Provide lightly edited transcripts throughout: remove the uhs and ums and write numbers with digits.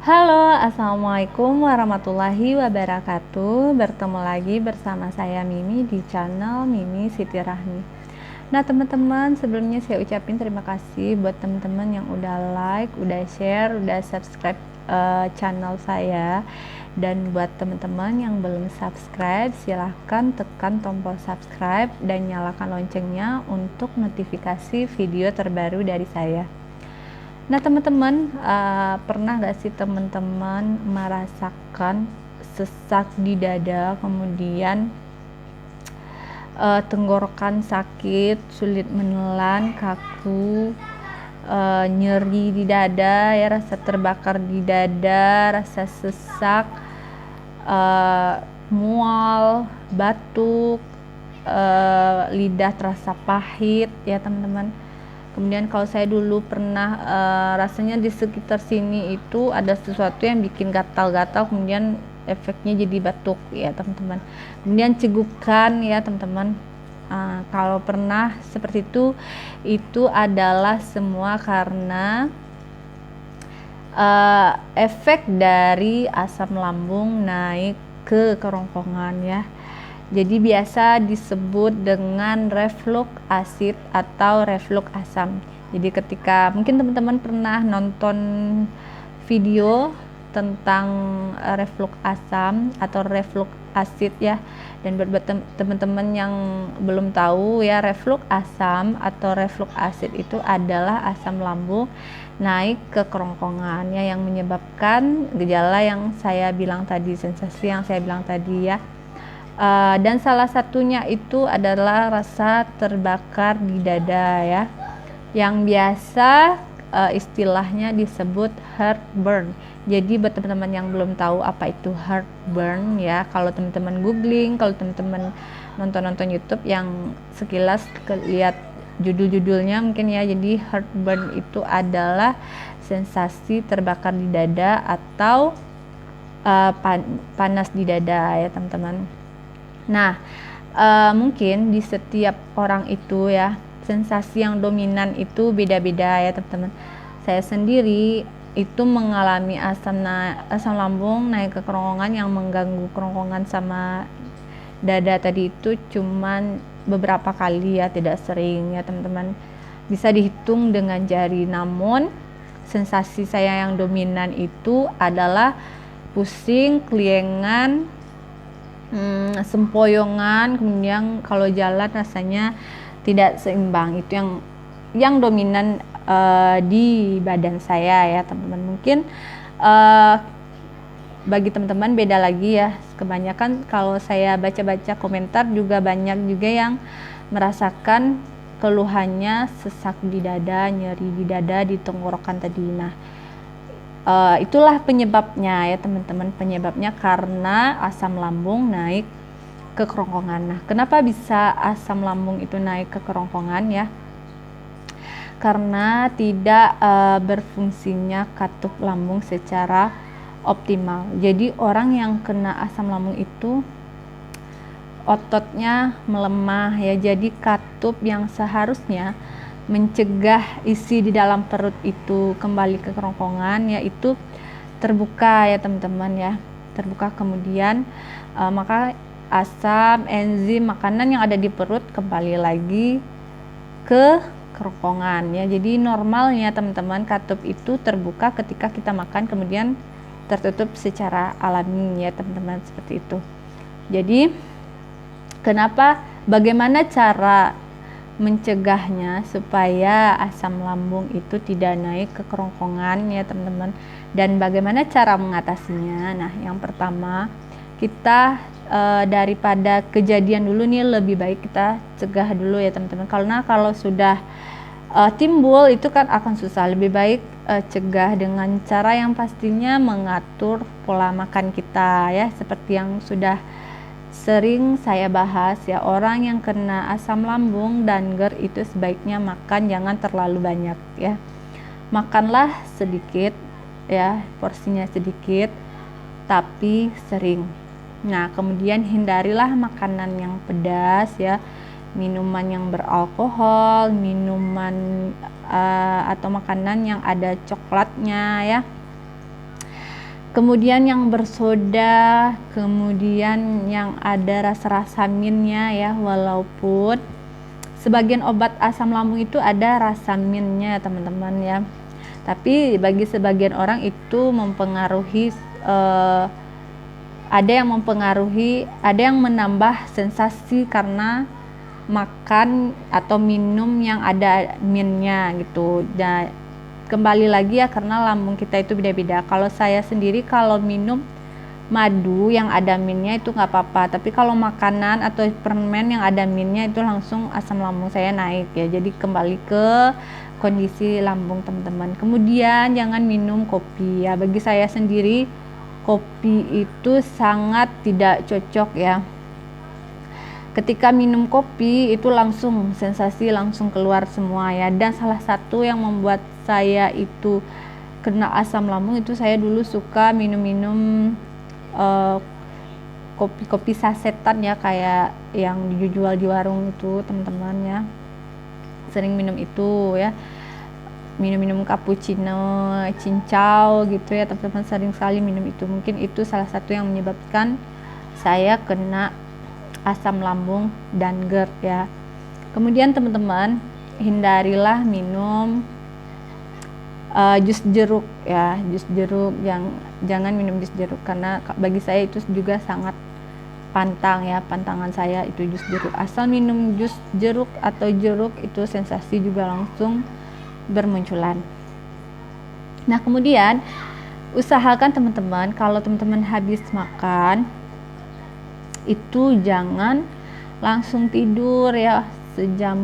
Halo, assalamualaikum warahmatullahi wabarakatuh. Bertemu lagi bersama saya Mimi di channel Mimi Siti Rahmi. Nah teman-teman, sebelumnya saya ucapin terima kasih buat teman-teman yang udah like, udah share, udah subscribe channel saya. Dan buat teman-teman yang belum subscribe, silahkan tekan tombol subscribe dan nyalakan loncengnya untuk notifikasi video terbaru dari saya. Nah teman-teman, pernah gak sih teman-teman merasakan sesak di dada, kemudian tenggorokan sakit, sulit menelan, kaku, nyeri di dada, ya, rasa terbakar di dada, rasa sesak, mual, batuk, lidah terasa pahit, ya teman-teman. Kemudian kalau saya dulu pernah rasanya di sekitar sini itu ada sesuatu yang bikin gatal-gatal, kemudian efeknya jadi batuk, ya teman-teman. Kemudian cegukan, ya teman-teman. Kalau pernah seperti itu adalah semua karena efek dari asam lambung naik ke kerongkongan, ya. Jadi biasa disebut dengan reflux asid atau reflux asam. Jadi ketika mungkin teman-teman pernah nonton video tentang reflux asam atau reflux asid, ya. Dan buat teman-teman yang belum tahu, ya, reflux asam atau reflux asid itu adalah asam lambung naik ke kerongkongan, ya, yang menyebabkan gejala yang saya bilang tadi, sensasi yang saya bilang tadi, ya. Dan salah satunya itu adalah rasa terbakar di dada, ya, yang biasa istilahnya disebut heartburn. Jadi buat teman-teman yang belum tahu apa itu heartburn, ya, kalau teman-teman googling, kalau teman-teman nonton YouTube yang sekilas lihat judul-judulnya mungkin, ya. Jadi heartburn itu adalah sensasi terbakar di dada atau panas di dada, ya teman-teman. Nah, mungkin di setiap orang itu, ya, sensasi yang dominan itu beda-beda, ya teman-teman. Saya sendiri itu mengalami asam lambung naik ke kerongkongan yang mengganggu kerongkongan sama dada tadi itu cuman beberapa kali, ya, tidak sering, ya teman-teman. Bisa dihitung dengan jari, namun sensasi saya yang dominan itu adalah pusing, keliengan, sempoyongan, kemudian kalau jalan rasanya tidak seimbang. Itu yang dominan di badan saya, ya teman-teman. Mungkin bagi teman-teman beda lagi, ya. Kebanyakan kalau saya baca-baca komentar juga banyak juga yang merasakan keluhannya sesak di dada, nyeri di dada, di tenggorokan tadi. Nah, itulah penyebabnya, ya teman-teman. Penyebabnya karena asam lambung naik ke kerongkongan. Nah, kenapa bisa asam lambung itu naik ke kerongkongan, ya? Karena tidak berfungsinya katup lambung secara optimal. Jadi orang yang kena asam lambung itu ototnya melemah, ya. Jadi katup yang seharusnya mencegah isi di dalam perut itu kembali ke kerongkongan, yaitu terbuka, ya teman-teman, ya, terbuka. Kemudian maka asam, enzim makanan yang ada di perut kembali lagi ke kerongkongan, ya. Jadi normalnya teman-teman katup itu terbuka ketika kita makan, kemudian tertutup secara alami, ya teman-teman, seperti itu. Jadi bagaimana cara mencegahnya supaya asam lambung itu tidak naik ke kerongkongan, ya teman-teman, dan bagaimana cara mengatasinya? Nah, yang pertama, kita daripada kejadian dulu nih, lebih baik kita cegah dulu, ya teman-teman. Karena kalau sudah timbul itu kan akan susah. Lebih baik cegah dengan cara yang pastinya mengatur pola makan kita, ya, seperti yang sudah sering saya bahas, ya. Orang yang kena asam lambung dan GERD itu sebaiknya makan jangan terlalu banyak, ya. Makanlah sedikit, ya, porsinya sedikit tapi sering. Nah, kemudian hindarilah makanan yang pedas, ya, minuman yang beralkohol, minuman atau makanan yang ada coklatnya, ya. kemudian yang bersoda, kemudian yang ada rasa-rasa minnya ya, walaupun sebagian obat asam lambung itu ada rasa minnya teman-teman ya, tapi bagi sebagian orang itu mempengaruhi, ada yang menambah sensasi karena makan atau minum yang ada minnya gitu. Dan kembali lagi ya, karena lambung kita itu beda-beda. Kalau saya sendiri kalau minum madu yang ada minnya itu nggak apa-apa, tapi kalau makanan atau permen yang ada minnya itu langsung asam lambung saya naik ya. Jadi kembali ke kondisi lambung teman-teman. Kemudian jangan minum kopi ya. Bagi saya sendiri kopi itu sangat tidak cocok ya. Ketika minum kopi itu langsung sensasi langsung keluar semua ya. Dan salah satu yang membuat saya itu kena asam lambung itu, saya dulu suka minum-minum kopi-kopi sasetan ya, kayak yang dijual di warung itu teman-teman ya. Sering minum itu ya, minum-minum cappuccino, cincau gitu ya teman-teman, sering sekali minum itu. Mungkin itu salah satu yang menyebabkan saya kena asam lambung dan GERD ya. Kemudian teman-teman, hindarilah minum jus jeruk ya, jus jeruk, jangan minum jus jeruk, karena bagi saya itu juga sangat pantang ya, pantangan saya itu jus jeruk. Asal minum jus jeruk atau jeruk itu sensasi juga langsung bermunculan. Nah kemudian usahakan teman-teman, kalau teman-teman habis makan itu jangan langsung tidur ya, sejam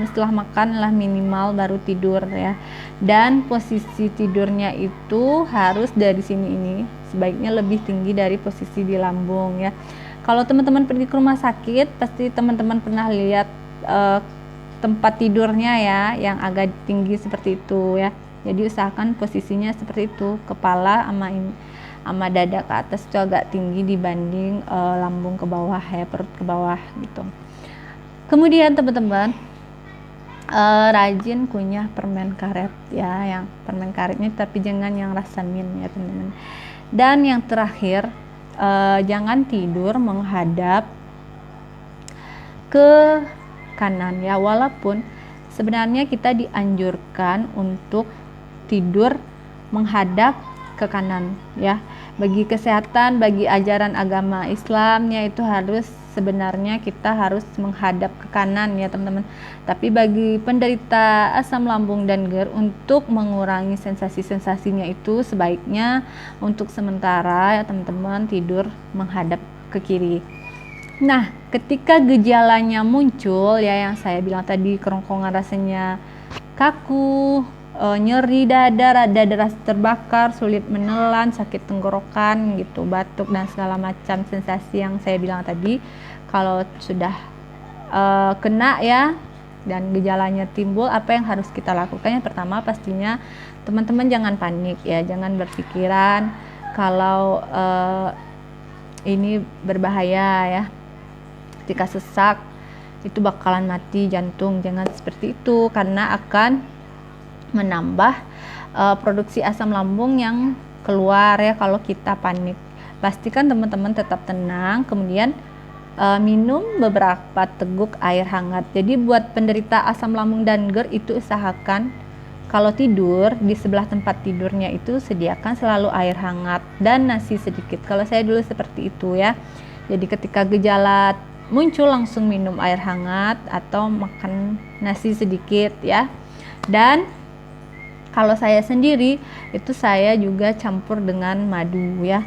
setelah makan lah minimal baru tidur ya. Dan posisi tidurnya itu harus dari sini ini, sebaiknya lebih tinggi dari posisi di lambung ya. Kalau teman-teman pergi ke rumah sakit, pasti teman-teman pernah lihat tempat tidurnya ya, yang agak tinggi seperti itu ya. Jadi usahakan posisinya seperti itu, kepala sama dada ke atas itu agak tinggi dibanding lambung ke bawah ya, perut ke bawah gitu. Kemudian teman-teman, rajin kunyah permen karet ya, yang permen karetnya tapi jangan yang rasa mint ya teman-teman. Dan yang terakhir, jangan tidur menghadap ke kanan ya, walaupun sebenarnya kita dianjurkan untuk tidur menghadap ke kanan ya. Bagi kesehatan, bagi ajaran agama Islamnya itu harus, sebenarnya kita harus menghadap ke kanan ya teman-teman. Tapi bagi penderita asam lambung dan GERD, untuk mengurangi sensasi-sensasinya itu sebaiknya untuk sementara ya teman-teman tidur menghadap ke kiri. Nah ketika gejalanya muncul ya, yang saya bilang tadi, kerongkongan rasanya kaku, nyeri dada rasa terbakar, sulit menelan, sakit tenggorokan gitu, batuk dan segala macam sensasi yang saya bilang tadi. Kalau sudah kena ya dan gejalanya timbul, apa yang harus kita lakukan? Yang pertama pastinya teman-teman jangan panik ya, jangan berpikiran kalau ini berbahaya ya, ketika sesak itu bakalan mati jantung. Jangan seperti itu, karena akan menambah produksi asam lambung yang keluar ya kalau kita panik. Pastikan teman-teman tetap tenang, kemudian minum beberapa teguk air hangat. Jadi buat penderita asam lambung dan GERD itu usahakan kalau tidur, di sebelah tempat tidurnya itu sediakan selalu air hangat dan nasi sedikit. Kalau saya dulu seperti itu ya. Jadi ketika gejala muncul langsung minum air hangat atau makan nasi sedikit ya. Dan kalau saya sendiri itu saya juga campur dengan madu ya,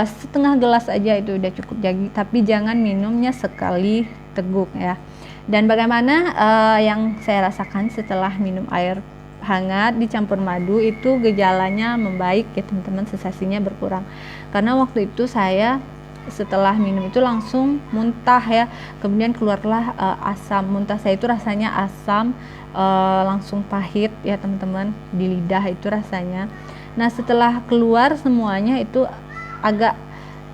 setengah gelas aja itu udah cukup. Tapi jangan minumnya sekali teguk ya. Dan bagaimana yang saya rasakan setelah minum air hangat dicampur madu, itu gejalanya membaik ya teman-teman, sensasinya berkurang. Karena waktu itu saya setelah minum itu langsung muntah ya, kemudian keluarlah asam. Muntah saya itu rasanya asam, langsung pahit ya teman-teman, di lidah itu rasanya. Nah setelah keluar semuanya itu agak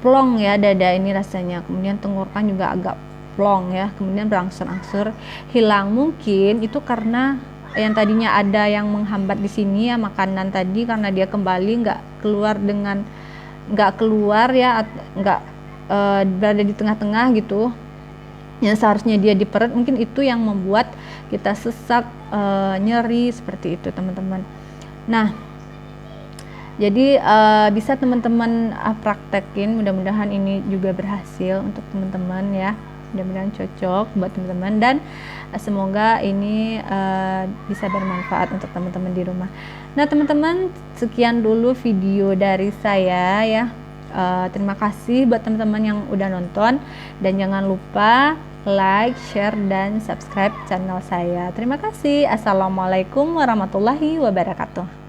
plong ya dada ini rasanya, kemudian tenggorokan juga agak plong ya, kemudian berangsur-angsur hilang. Mungkin itu karena yang tadinya ada yang menghambat di sini ya makanan tadi, karena dia kembali nggak keluar ya, nggak berada di tengah-tengah gitu, yang seharusnya dia di perut, mungkin itu yang membuat kita sesak, nyeri seperti itu teman-teman. Nah, jadi bisa teman-teman praktekin, mudah-mudahan ini juga berhasil untuk teman-teman ya, mudah-mudahan cocok buat teman-teman, dan semoga ini bisa bermanfaat untuk teman-teman di rumah. Nah teman-teman, sekian dulu video dari saya ya. Terima kasih buat teman-teman yang udah nonton, dan jangan lupa like, share, dan subscribe channel saya. Terima kasih. Assalamualaikum warahmatullahi wabarakatuh.